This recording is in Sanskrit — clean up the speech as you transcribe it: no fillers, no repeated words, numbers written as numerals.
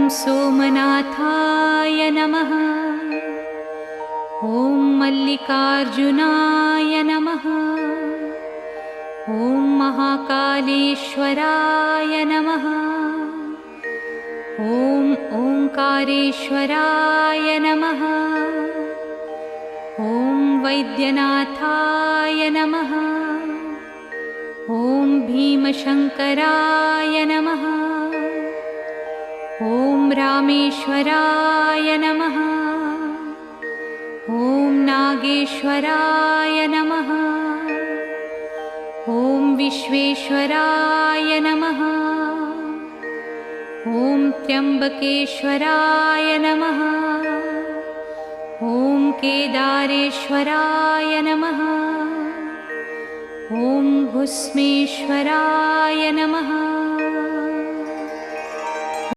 सोमनाथाय नमः। ॐ मल्लिकार्जुनाय नमः। ॐ महाकालेश्वराय नमः। ॐ ओंकारेश्वराय नमः। ॐ वैद्यनाथाय नमः। ॐ भीमशंकराय नमः। ॐ रामेश्वराय नमः। ॐ नागेश्वराय नमः। ॐ विश्वेश्वराय नमः। ॐ त्र्यंबकेश्वराय नमः। ॐ केदारेश्वराय नमः। ॐ भुस्मेश्वराय नमः।